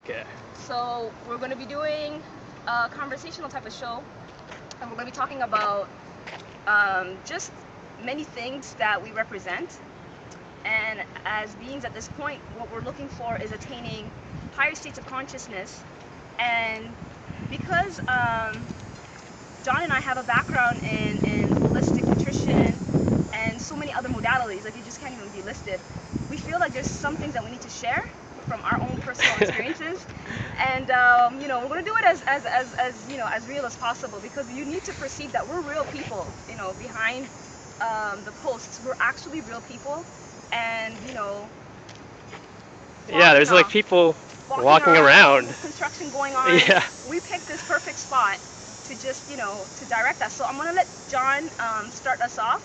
Okay. So we're going to be doing a conversational type of show, and we're going to be talking about just many things that we represent. And as beings at this point, what we're looking for is attaining higher states of consciousness. And because John and I have a background in holistic nutrition and so many other modalities, like you just can't even be listed, we feel like there's some things that we need to share from our own personal experiences. And we're going to do it as real as possible, because you need to perceive that we're real people, behind the posts. We're actually real people. And Yeah, there's like people walking around. There's construction going on. Yeah. We picked this perfect spot to just to direct us. So I'm gonna let John start us off,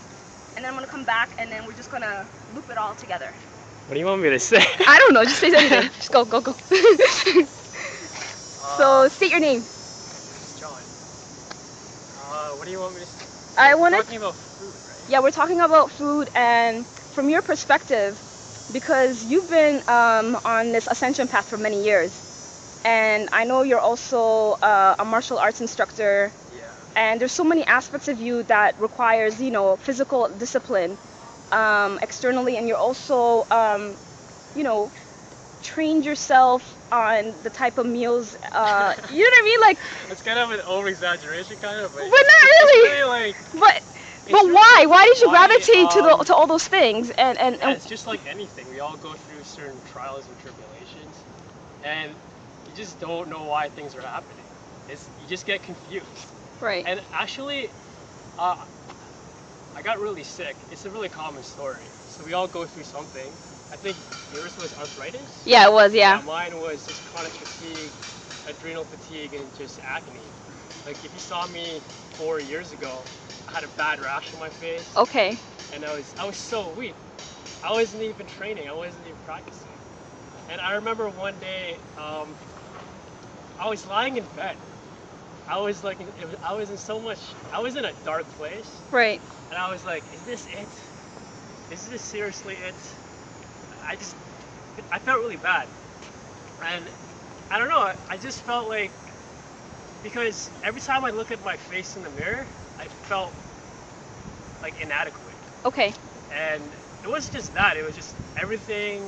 and then I'm gonna come back, and then we're just gonna loop it all together. What do you want me to say? I don't know. Just say anything. Just go. So state your name. John. What do you want me to say? We're talking about food, right? Yeah, we're talking about food, and from your perspective, because you've been on this ascension path for many years, and I know you're also a martial arts instructor. Yeah. And there's so many aspects of you that requires physical discipline externally, and you're also trained yourself on the type of meals. You know what I mean? Like, it's kind of an over-exaggeration, kind of. But not really. It's really like. But why? Why did you gravitate to all those things? And it's just like anything. We all go through certain trials and tribulations, and you just don't know why things are happening. You just get confused. Right. And actually, I got really sick. It's a really common story. So we all go through something. I think yours was arthritis. Yeah, it was. Yeah. Mine was just chronic fatigue, adrenal fatigue, and just acne. Like if you saw me 4 years ago, I had a bad rash on my face. Okay. And I was so weak. I wasn't even training. I wasn't even practicing. And I remember one day, I was lying in bed. I was like, I was in a dark place. Right. And I was like, is this it? Is this seriously it? I felt really bad. And I don't know, I just felt like, because every time I look at my face in the mirror, I felt like inadequate. Okay. And it wasn't just that, it was just everything,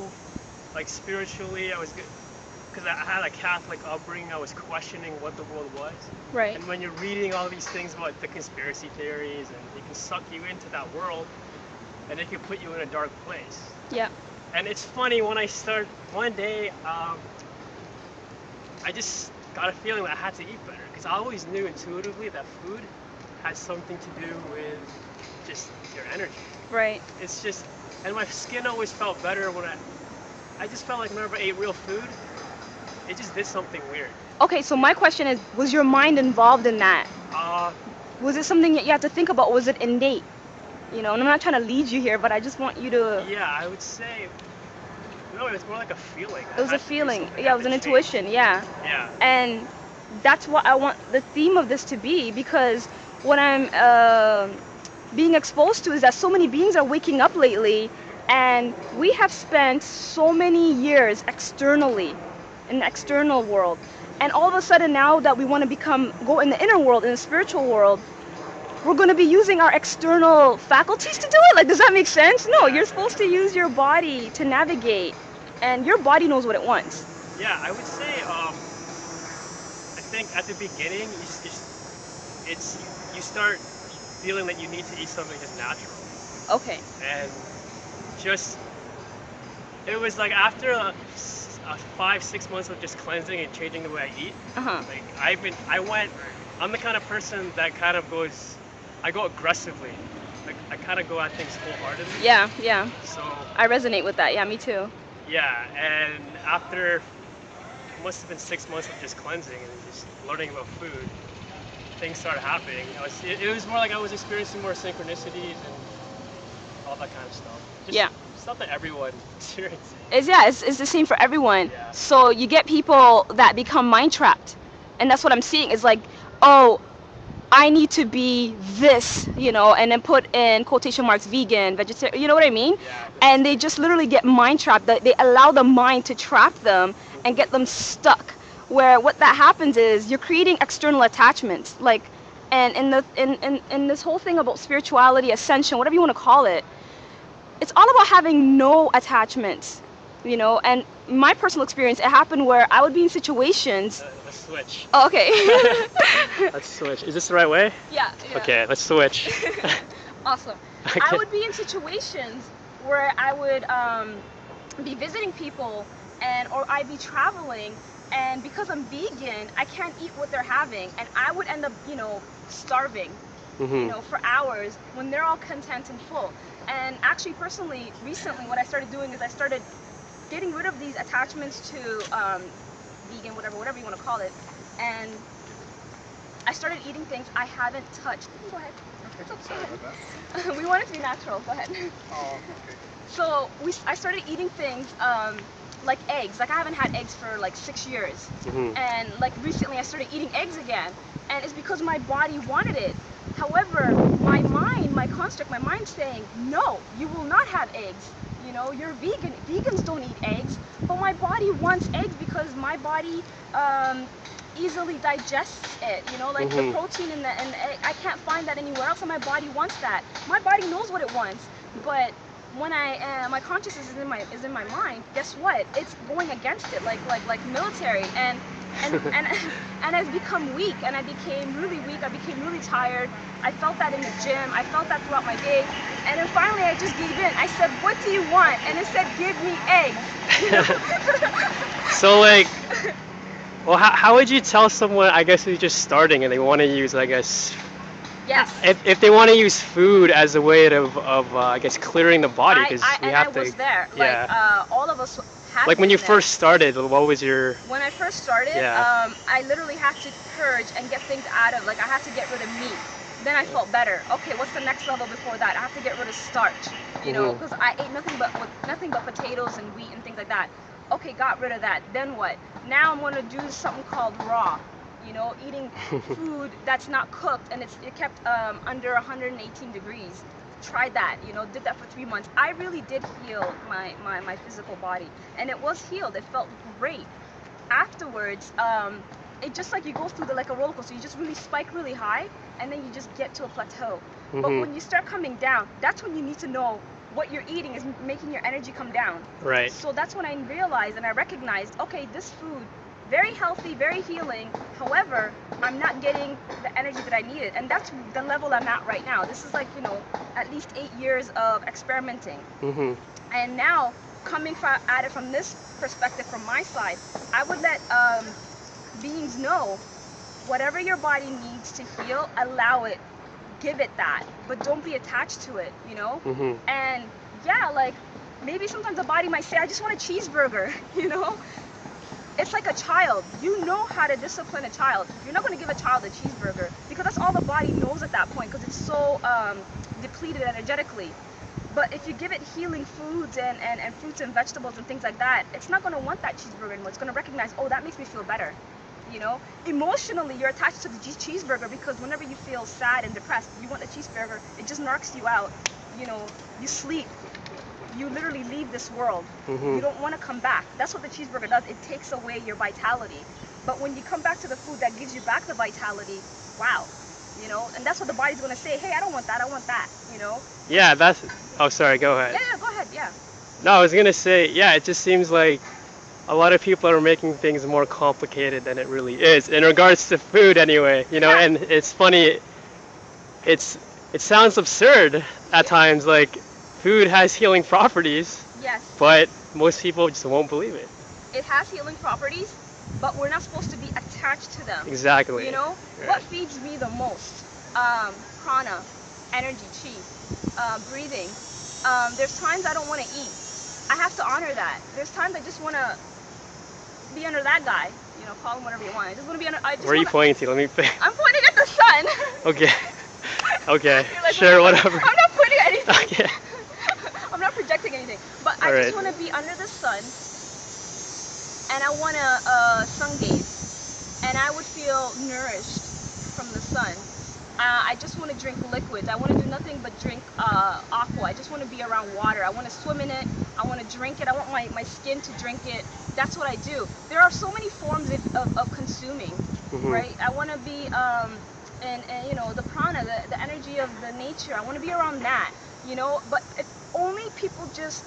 like spiritually, I was good. Because I had a Catholic upbringing, I was questioning what the world was. Right. And when you're reading all these things about the conspiracy theories, and it can suck you into that world, and it can put you in a dark place. Yeah. And it's funny, when I start, one day, I just got a feeling that I had to eat better. Because I always knew intuitively that food has something to do with just your energy. Right. It's just, and my skin always felt better when I just felt like whenever I ate real food, it just did something weird. Okay, so my question is, was your mind involved in that? Was it something that you had to think about, or was it innate? And I'm not trying to lead you here, but I just want you to... Yeah, I would say, no, it was more like a feeling. It was a feeling. Yeah, it was an intuition, yeah. Yeah. And that's what I want the theme of this to be, because what I'm being exposed to is that so many beings are waking up lately, and we have spent so many years externally, in the external world. And all of a sudden now that we want to go in the inner world, in the spiritual world, we're going to be using our external faculties to do it? Like, does that make sense? No, you're supposed to use your body to navigate, and your body knows what it wants. Yeah, I would say, I think at the beginning, you start feeling that you need to eat something just natural. Okay. And it was like after 5-6 months of just cleansing and changing the way I eat. Like I'm the kind of person that kind of I go aggressively. Like I kind of go at things wholeheartedly. Yeah. So I resonate with that. Yeah, me too. Yeah, and after, it must have been 6 months of just cleansing and just learning about food, things started happening. It was more like I was experiencing more synchronicities and all that kind of stuff. Just stuff that everyone experiences. It's the same for everyone. Yeah. So you get people that become mind trapped, and that's what I'm seeing. Is like, oh, I need to be this, you know, and then put in quotation marks vegan, vegetarian, you know what I mean? Yeah. And they just literally get mind trapped. They allow the mind to trap them and get them stuck. Where what that happens is you're creating external attachments. Like, and in this whole thing about spirituality, ascension, whatever you want to call it, it's all about having no attachments, you know. And my personal experience, it happened where I would be in situations. Let's switch. Oh, okay. Let's switch. Is this the right way? Yeah. Okay, let's switch. Awesome. Okay. I would be in situations where I would be visiting people, or I'd be traveling, and because I'm vegan, I can't eat what they're having, and I would end up, you know, starving, you know, for hours when they're all content and full. And actually, personally, recently, what I started doing is I started getting rid of these attachments to vegan, whatever you want to call it, and I started eating things I haven't touched. Go ahead. Okay, sorry about that. We want it to be natural. Go ahead. Oh, okay. So I started eating things like eggs. Like I haven't had eggs for like 6 years, and like recently I started eating eggs again, and it's because my body wanted it. However, my mind, my construct, my mind saying, no, you will not have eggs. You know, you're vegan. Vegans don't eat eggs, but my body wants eggs because my body easily digests it. You know, like the protein in the egg, I can't find that anywhere else, and my body wants that. My body knows what it wants, but when my consciousness is in my mind, guess what? It's going against it, like military, and I've become weak, and I became really weak. I became really tired. I felt that in the gym. I felt that throughout my day, and then finally I just gave in. I said, "What do you want?" And it said, "Give me eggs." So like, well, how would you tell someone, I guess, who's just starting and they want to use, I guess, yes, if they want to use food as a way of I guess, clearing the body, because I was there. Yeah. Like all of us had. Like when you there. first started, what was your? When I first started, Yeah. I literally had to purge and get things out of, like I had to get rid of meat. Then I felt better. Okay, what's the next level before that? I have to get rid of starch, you know, because I ate nothing but potatoes and wheat and things like that. Okay, got rid of that. Then what? Now I'm gonna do something called raw. You know, eating food that's not cooked and it kept under 118 degrees. Tried that, you know, did that for 3 months. I really did heal my physical body, and it was healed. It felt great. Afterwards, it just like you go through like a roller coaster. You just really spike really high, and then you just get to a plateau. But when you start coming down, that's when you need to know what you're eating is making your energy come down. Right. So that's when I realized and I recognized, okay, this food, very healthy, very healing. However, I'm not getting the energy that I needed, and that's the level I'm at right now. This is like, you know, at least 8 years of experimenting. And now, coming at it from this perspective, from my side, I would let beings know whatever your body needs to heal, allow it, give it that, but don't be attached to it, you know. And yeah, like maybe sometimes the body might say, I just want a cheeseburger, you know. It's like a child. You know how to discipline a child. You're not going to give a child a cheeseburger because that's all the body knows at that point, because it's so depleted energetically. But if you give it healing foods and fruits and vegetables and things like that, it's not going to want that cheeseburger anymore. It's going to recognize, oh, that makes me feel better. You know, emotionally, you're attached to the cheeseburger because whenever you feel sad and depressed, you want the cheeseburger. It just knocks you out. You know, you sleep. You literally leave this world. You don't want to come back. That's what the cheeseburger does. It takes away your vitality. But when you come back to the food that gives you back the vitality, wow. You know, and that's what the body's going to say, hey, I don't want that, I want that, you know? Yeah, that's, oh, sorry, go ahead. Yeah, go ahead, yeah. No, I was going to say, yeah, it just seems like a lot of people are making things more complicated than it really is, in regards to food anyway, you know. And it's funny, it sounds absurd at times, like food has healing properties, yes, but most people just won't believe it. It has healing properties, but we're not supposed to be attached to them. Exactly. You know, right. What feeds me the most? Prana, energy, chi, breathing. There's times I don't want to eat. I have to honor that. There's times I just want to be under that guy. You know, call him whatever you want. I just want to be under. Where are you pointing to? Let me think. I'm pointing at the sun. Okay. Okay. Like, sure. Whatever. I'm not pointing at anything. Okay. I'm not projecting anything. But I just want to be under the sun, and I want to sun gaze, and I would feel nourished from the sun. I just want to drink liquids. I want to do nothing but drink aqua. I just want to be around water. I want to swim in it. I want to drink it. I want my skin to drink it. That's what I do. There are so many forms of consuming, right? I want to be and you know, the prana, the energy of the nature. I want to be around that, you know. But if only people just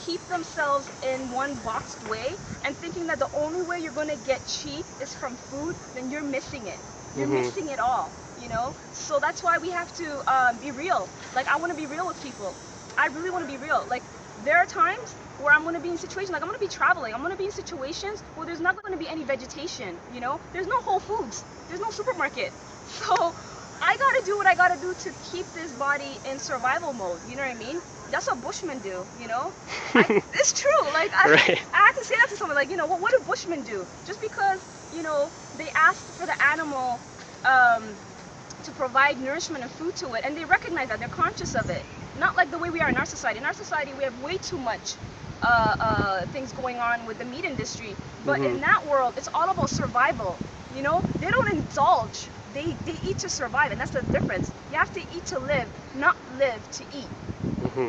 keep themselves in one boxed way and thinking that the only way you're going to get chi is from food, then you're missing it. You're missing it all, you know. So that's why we have to be real. Like, I want to be real with people. I really want to be real. Like, there are times where I'm going to be in situations, like I'm going to be traveling, I'm going to be in situations where there's not going to be any vegetation, you know. There's no Whole Foods, there's no supermarket. So I got to do what I got to do to keep this body in survival mode, you know what I mean? That's what Bushmen do, you know. It's true. Like, I had to say that to someone. Like, you know, what do Bushmen do? Just because, you know, they ask for the animal to provide nourishment and food to it, and they recognize that, they're conscious of it. Not like the way we are in our society. In our society, we have way too much things going on with the meat industry. But in that world, it's all about survival. You know, they don't indulge. They eat to survive, and that's the difference. You have to eat to live, not live to eat.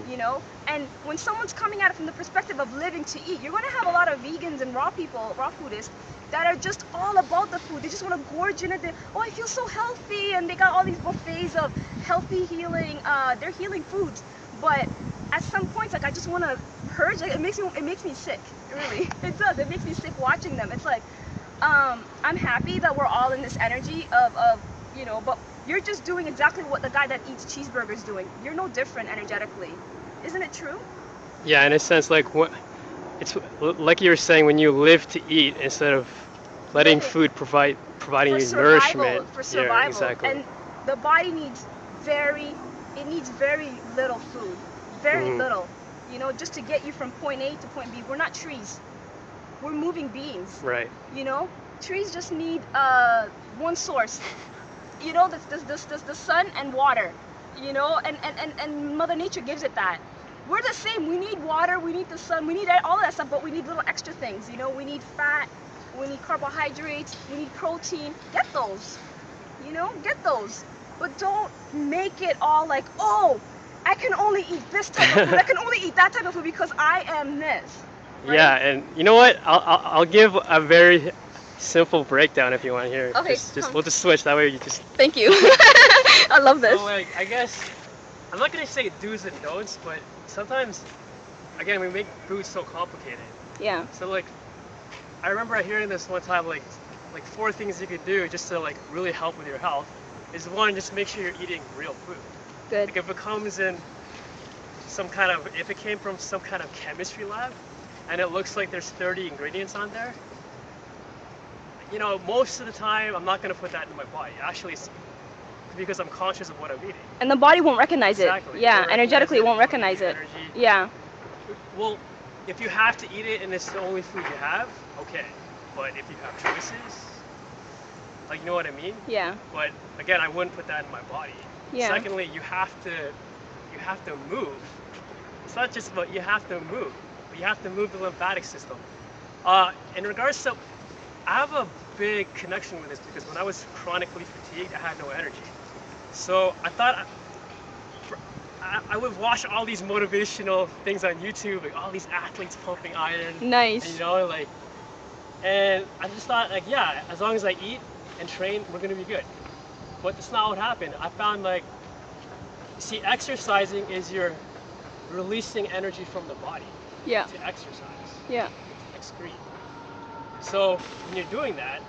You know, and when someone's coming at it from the perspective of living to eat, you're going to have a lot of vegans and raw foodists that are just all about the food. They just want to gorge in it. Oh, I feel so healthy, and they got all these buffets of healthy healing. They're healing foods, but at some points, like, I just want to purge. Like, it makes me sick. Really, it does. It makes me sick watching them. It's like, I'm happy that we're all in this energy of you know, but you're just doing exactly what the guy that eats cheeseburgers doing. You're no different energetically. Isn't it true? Yeah, in a sense, like, it's like you were saying, when you live to eat instead of letting food providing you nourishment. For survival. Yeah, exactly. And the body needs very little food. Very little. You know, just to get you from point A to point B. We're not trees. We're moving beings. Right. You know? Trees just need one source. You know, the sun and water, you know, and Mother Nature gives it that. We're the same. We need water, we need the sun, we need all of that stuff, but we need little extra things, you know. We need fat, we need carbohydrates, we need protein. Get those, you know, get those. But don't make it all like, oh, I can only eat this type of food, I can only eat that type of food because I am this. Right? Yeah, and you know what? I'll give a very simple breakdown if you want to hear. Okay, we'll just switch, that way you just... Thank you. I love this. So, like, I guess I'm not gonna say do's and don'ts, but sometimes, again, we make food so complicated. Yeah. So, like, I remember hearing this one time, like 4 things you could do just to, like, really help with your health is, 1, just make sure you're eating real food. Good. Like, if it comes in if it came from some kind of chemistry lab and it looks like there's 30 ingredients on there, you know, most of the time I'm not going to put that in my body. Actually, it's because I'm conscious of what I'm eating. And the body won't recognize it. Exactly. Yeah, energetically it won't recognize it. Energy. Yeah. Well, if you have to eat it and it's the only food you have, okay. But if you have choices, like, you know what I mean? Yeah. But again, I wouldn't put that in my body. Yeah. Secondly, you have to move. It's not just about you have to move, but you have to move the lymphatic system. In regards to, I have a big connection with this because when I was chronically fatigued, I had no energy. So I thought I would watch all these motivational things on YouTube, like all these athletes pumping iron. Nice. And, you know, like, and I just thought, like, yeah, as long as I eat and train, we're gonna be good. But that's not what happened. I found, like, see, exercising is you're releasing energy from the body. Yeah. To exercise. Yeah. To excrete. So when you're doing that,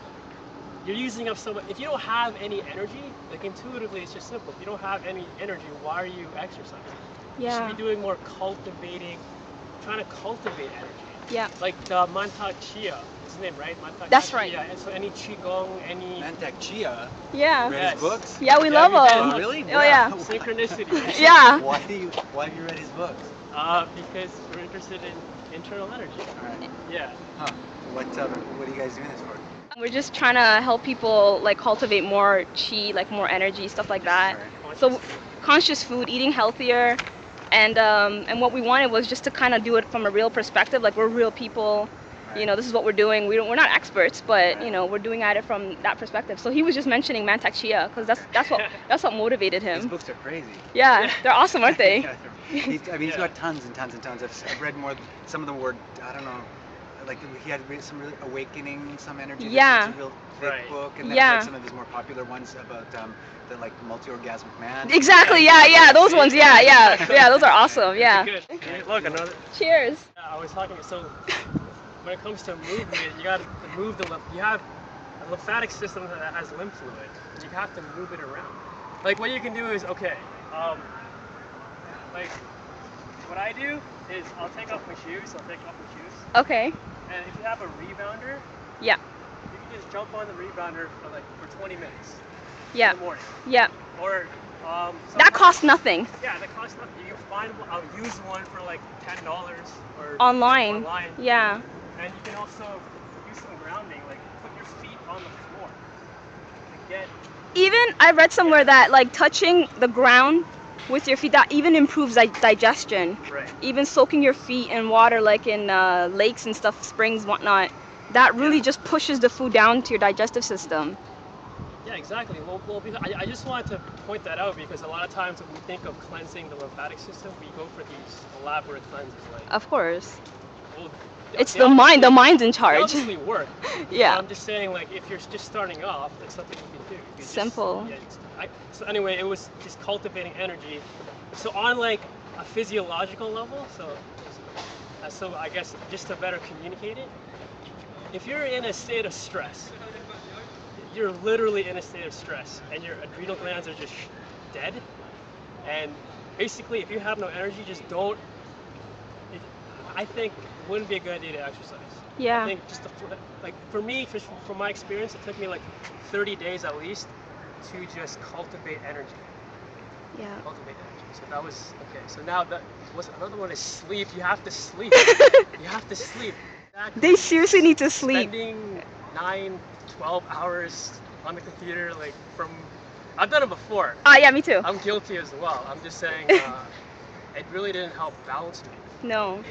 you're using up so much. If you don't have any energy, like, intuitively, it's just simple. If you don't have any energy, why are you exercising? Yeah. You should be doing more cultivating, trying to cultivate energy. Yeah. Like the Mantak Chia, his name, right? Mantak That's Chia. right. And so any Qigong, any... Mantak Chia. Yeah. Read his books? Yeah, we love him. Oh, really? Oh, yeah. Synchronicity. Yeah. Why have you read his books? Because we're interested in internal energy. All right. Yeah. Huh. What are you guys doing this for? We're just trying to help people, like, cultivate more chi, like more energy, stuff like that. Right. So conscious food, eating healthier, and what we wanted was just to kind of do it from a real perspective, like we're real people, You know, this is what we're doing. We're not experts, but you know, we're doing at it from that perspective. So he was just mentioning Mantak Chia because that's what motivated His him. books are crazy. Yeah, they're awesome, aren't they? Yeah, he's got tons and tons and tons. I've read more. Some of them were, I don't know, like he had some really awakening, some energy. Yeah. It's a real thick book, and then Yeah. I've read some of his more popular ones about the like multi-orgasmic man. Exactly. Yeah. Those ones. Yeah. Those are awesome. Yeah. Good. Look, another. Cheers. I was talking. So when it comes to movement, you got to move the lymph. You have a lymphatic system that has lymph fluid. You have to move it around. Like what you can do is like what I do is I'll take off my shoes. Okay. And if you have a rebounder, Yeah. you can just jump on the rebounder for 20 minutes. Yeah. In the morning. Yeah. Or That costs nothing. Yeah, that costs nothing. You can find I'll use one for like $10 or Online. Yeah. And you can also do some grounding, like put your feet on the floor. Even I read somewhere that like touching the ground with your feet, that even improves digestion. Right. Even soaking your feet in water, like in lakes and stuff, springs, whatnot, that really just pushes the food down to your digestive system. Yeah, exactly. Well, because I just wanted to point that out because a lot of times when we think of cleansing the lymphatic system, we go for these elaborate cleanses. Like, of course. Well, it's the mind. The mind's in charge. They obviously work. Yeah. I'm just saying, like, if you're just starting off, that's something you can do. Simple. So anyway, it was just cultivating energy. So on like a physiological level, so I guess just to better communicate it, if you're in a state of stress, you're literally in a state of stress, and your adrenal glands are just dead. And basically, if you have no energy, just don't. I think it wouldn't be a good idea to exercise. Yeah. I think just like for me, from my experience, it took me like 30 days at least to just cultivate energy. Yeah. Cultivate energy. So that was okay. So now that was another one is sleep. You have to sleep. You have to sleep. Exactly. They seriously need to sleep. Spending 9, 12 hours on the computer, like from. I've done it before. Yeah, me too. I'm guilty as well. I'm just saying, it really didn't help balance me. No.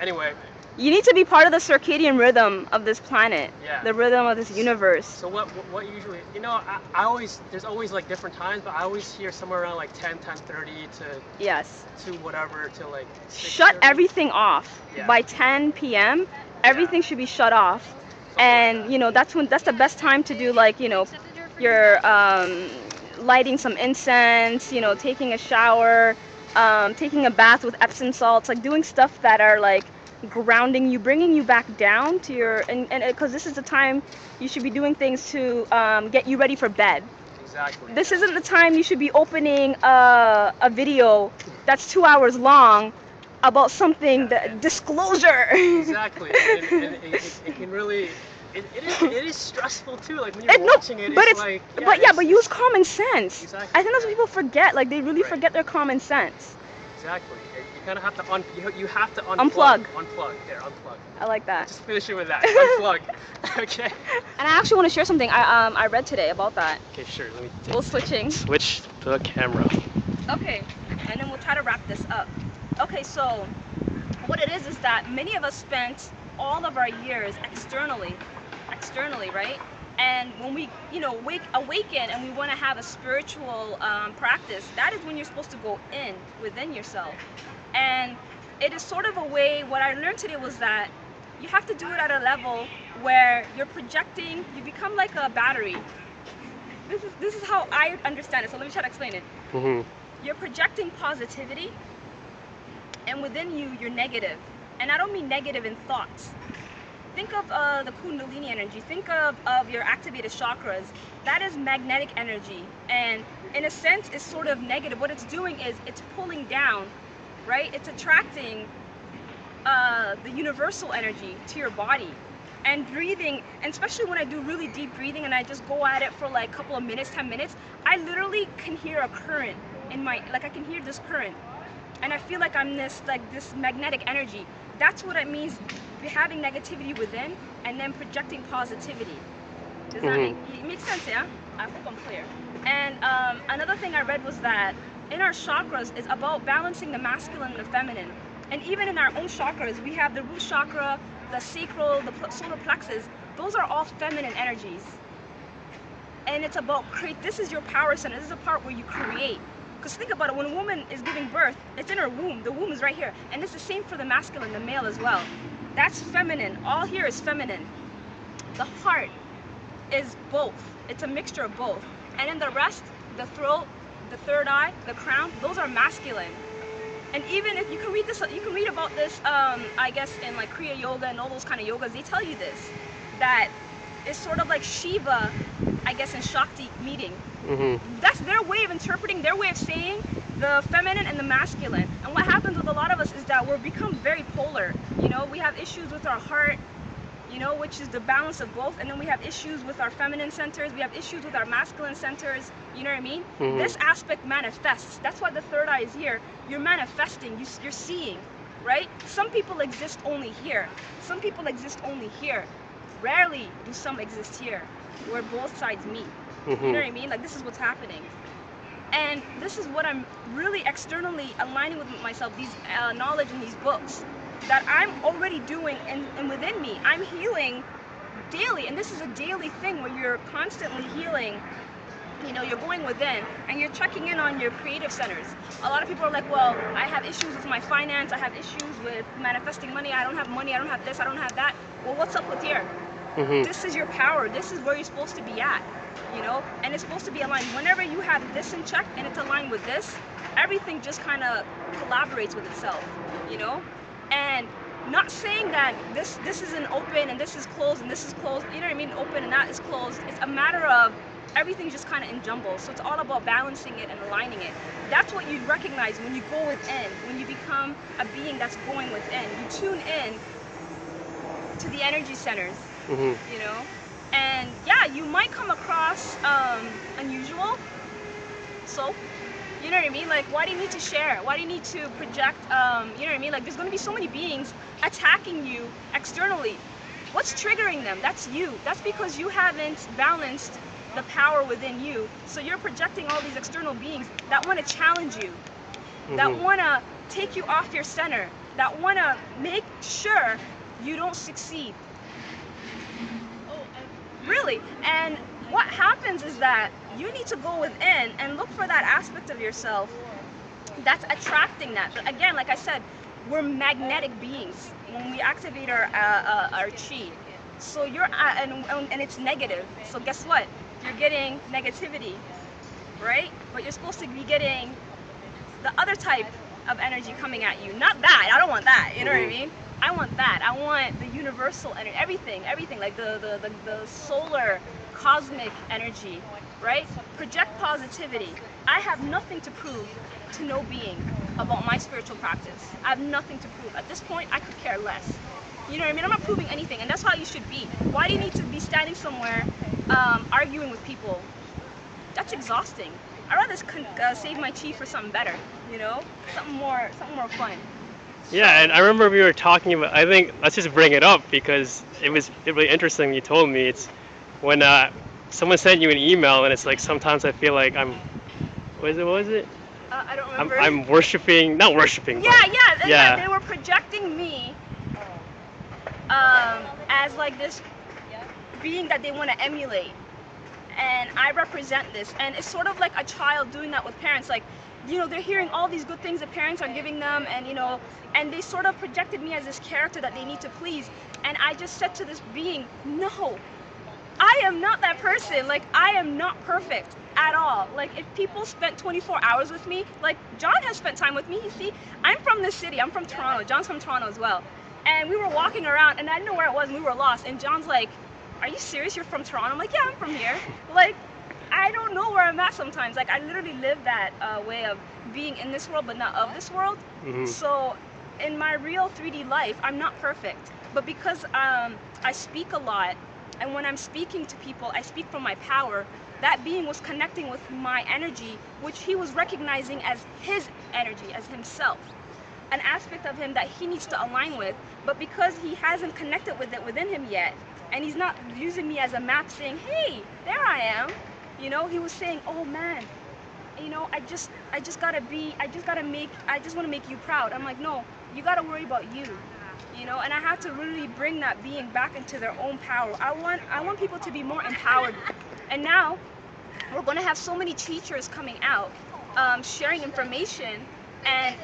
Anyway. You need to be part of the circadian rhythm of this planet. Yeah. The rhythm of this universe. So what usually, I always, there's always like different times, but I always hear somewhere around like 10:30 to. Yes. To whatever, to like. Shut everything off. Yeah. By 10 p.m. Everything should be shut off. And that's the best time to do like your lighting some incense, taking a shower, taking a bath with Epsom salts, like doing stuff that are like grounding you, bringing you back down to your and because this is the time you should be doing things to get you ready for bed. Exactly. This isn't the time you should be opening a video that's 2 hours long about something that disclosure. Exactly. And it can really. It is stressful too. Like when you're watching it, but use common sense. Exactly. I think that's what people forget. Like they really forget their common sense. Exactly. You kind of have to you have to unplug. Unplug. There, unplug. I like that. Just finish it with that. Unplug. Okay. And I actually want to share something I read today about that. Okay, sure. Let me. We'll switch the camera. Okay, and then we'll try to wrap this up. Okay, so what it is that many of us spent all of our years externally, right? And when we, awaken and we want to have a spiritual practice, that is when you're supposed to go within yourself. And it is sort of a way, what I learned today was that you have to do it at a level where you're projecting, you become like a battery. This is how I understand it, so let me try to explain it. Mm-hmm. You're projecting positivity, and within you, you're negative. And I don't mean negative in thoughts. Think of the Kundalini energy. Think of your activated chakras. That is magnetic energy. And in a sense, it's sort of negative. What it's doing is it's pulling down, right? It's attracting the universal energy to your body. And breathing, and especially when I do really deep breathing and I just go at it for like a couple of minutes, 10 minutes, I literally can hear a current in I can hear this current. And I feel like I'm this magnetic energy. That's what it means, having negativity within and then projecting positivity. Does that make sense, yeah? I hope I'm clear. And another thing I read was that in our chakras is about balancing the masculine and the feminine. And even in our own chakras, we have the root chakra, the sacral, the solar plexus, those are all feminine energies. And it's about this is your power center. This is the part where you create. Because think about it, when a woman is giving birth, it's in her womb. The womb is right here. And it's the same for the masculine, the male as well. That's feminine. All here is feminine. The heart is both. It's a mixture of both. And then the rest, the throat, the third eye, the crown, those are masculine. And even if you can read this, you can read about this, I guess in like Kriya Yoga and all those kind of yogas, they tell you this, that it's sort of like Shiva, I guess in Shakti meeting. That's their way of interpreting, their way of saying the feminine and the masculine. And what happens with a lot of us is that we're become very polar. You know, we have issues with our heart, you know, which is the balance of both, and then we have issues with our feminine centers, we have issues with our masculine centers, you know what I mean? This aspect manifests. That's why the third eye is here. You're manifesting, you're seeing, right? Some people exist only here. Some people exist only here. Rarely do some exist here, where both sides meet. You know what I mean? Like, this is what's happening. And this is what I'm really externally aligning with myself, these knowledge in these books, that I'm already doing and within me. I'm healing daily, and this is a daily thing where you're constantly healing. You know, you're going within and you're checking in on your creative centers. A lot of people are like, well, I have issues with my finance, I have issues with manifesting money, I don't have money, I don't have this, I don't have that. Well, what's up with here? This is your power, this is where you're supposed to be at, you know, and it's supposed to be aligned. Whenever you have this in check and it's aligned with this, everything just kind of collaborates with itself, you know. And not saying that this isn't open and this is closed and this is closed, you know what I mean, open and that is closed. It's a matter of everything's just kind of in jumble. So it's all about balancing it and aligning it. That's what you recognize when you go within, when you become a being that's going within. You tune in to the energy centers, you know. And yeah, you might come across unusual. So, you know what I mean? Like, why do you need to share? Why do you need to project? You know what I mean? Like, there's going to be so many beings attacking you externally. What's triggering them? That's you. That's because you haven't balanced the power within you. So you're projecting all these external beings that want to challenge you, that want to take you off your center, that want to make sure you don't succeed. Really. And what happens is that you need to go within and look for that aspect of yourself that's attracting that. But again, like I said, we're magnetic beings when we activate our chi. So you're and it's negative. So guess what? You're getting negativity, right? But you're supposed to be getting the other type of energy coming at you. Not that. I don't want that. You know what I mean? I want that. I want the universal energy, everything, like the solar, cosmic energy, right? Project positivity. I have nothing to prove to no being about my spiritual practice. I have nothing to prove. At this point, I could care less. You know what I mean? I'm not proving anything, and that's how you should be. Why do you need to be standing somewhere arguing with people? That's exhausting. I'd rather save my chi for something better, you know? Something more fun. Yeah, and I remember we were talking about, I think, let's just bring it up because it was really interesting you told me. It's when someone sent you an email and it's like, sometimes I feel like I'm, what was it? I don't remember. I'm worshiping, not worshiping. Yeah, they were projecting me as like this being that they want to emulate. And I represent this. And it's sort of like a child doing that with parents. Like, you know, they're hearing all these good things that parents are giving them, and you know, and they sort of projected me as this character that they need to please. And I just said to this being, no, I am not that person. Like, I am not perfect at all. Like, if people spent 24 hours with me, like Jon has spent time with me. You see, I'm from this city. I'm from Toronto. Jon's from Toronto as well. And we were walking around, and I didn't know where it was, and we were lost. And Jon's like, are you serious? You're from Toronto? I'm like, yeah, I'm from here. Like, I don't know where I'm at sometimes. Like, I literally live that way of being in this world but not of this world. So in my real 3D life, I'm not perfect. But because I speak a lot, and when I'm speaking to people, I speak from my power, that being was connecting with my energy, which he was recognizing as his energy, as himself. An aspect of him that he needs to align with, but because he hasn't connected with it within him yet, and he's not using me as a map saying, hey, there I am. You know, he was saying, oh man, you know, I just want to make you proud. I'm like, no, you gotta worry about you. you know, and I have to really bring that being back into their own power. I want people to be more empowered. And now we're going to have so many teachers coming out, sharing information, and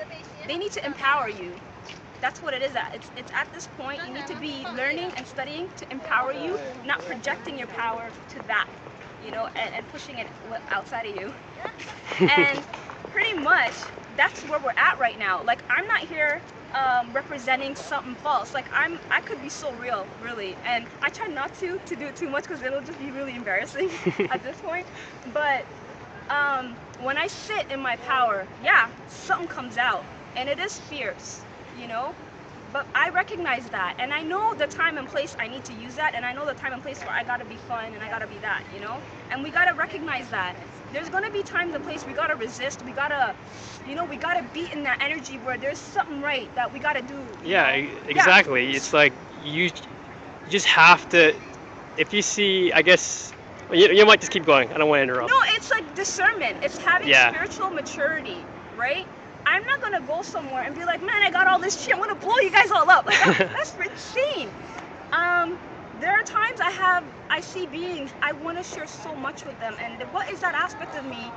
they need to empower you. That's what it is at. It's at this point, you need to be learning and studying to empower you, not projecting your power to that, you know, and pushing it outside of you. And pretty much, that's where we're at right now. Like, I'm not here representing something false. Like, I could be so real, really. And I try not to do it too much because it'll just be really embarrassing at this point. But when I sit in my power, yeah, something comes out. And it is fierce, you know? But I recognize that. And I know the time and place I need to use that. And I know the time and place where I gotta be fun and I gotta be that, you know? And we gotta recognize that. There's gonna be times and place we gotta resist. We gotta, you know, we gotta be in that energy where there's something right that we gotta do. Yeah, exactly. Yeah. It's like you just have to, if you see, I guess, you might just keep going. I don't want to interrupt. No, it's like discernment. It's having spiritual maturity, right? I'm not gonna go somewhere and be like, man, I got all this shit, I'm gonna blow you guys all up. Like, that's insane. There are times I see beings, I want to share so much with them, and what is that aspect of me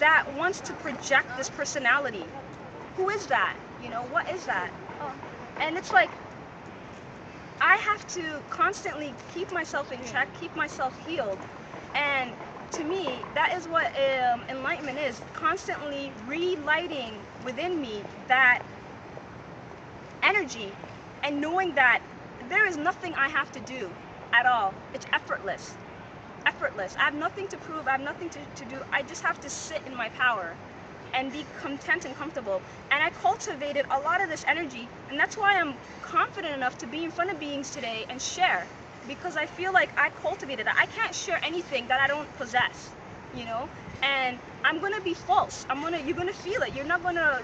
that wants to project this personality? Who is that? You know, what is that? And it's like, I have to constantly keep myself in check, keep myself healed, and to me, that is what enlightenment is, constantly relighting within me that energy and knowing that there is nothing I have to do at all. It's effortless. Effortless. I have nothing to prove, I have nothing to do. I just have to sit in my power and be content and comfortable. And I cultivated a lot of this energy, and that's why I'm confident enough to be in front of beings today and share. Because I feel like I cultivated that. I can't share anything that I don't possess, you know. And I'm gonna be false. You're gonna feel it. You're not gonna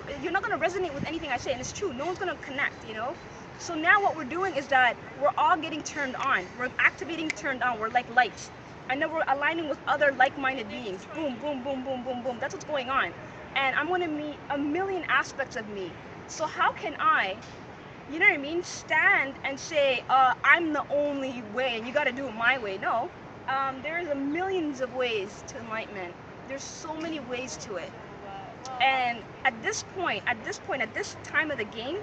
resonate with anything I say, and it's true. No one's gonna connect, you know. So now what we're doing is that we're all getting turned on. We're activating turned on. We're like lights, and then we're aligning with other like-minded beings. Boom, boom, boom, boom, boom, boom. That's what's going on. And I'm gonna meet a million aspects of me. So how can I, you know what I mean, stand and say, I'm the only way and you got to do it my way? No, there's a millions of ways to enlightenment. There's so many ways to it. And at this time of the game,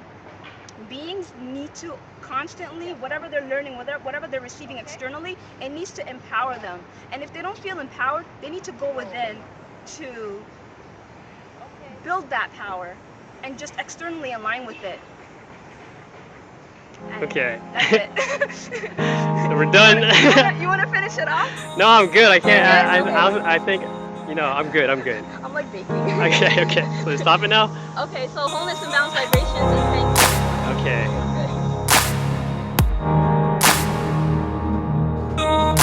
beings need to constantly, whatever they're learning, whatever they're receiving externally, it needs to empower them. And if they don't feel empowered, they need to go within to build that power and just externally align with it. Okay. That's it. So we're done. You want to finish it off? No, I'm good. I can't. I think, you know, I'm good. I'm good. I'm like baking. Okay. So stop it now? Okay, so wholeness and balanced vibrations and thank you. Okay. Good.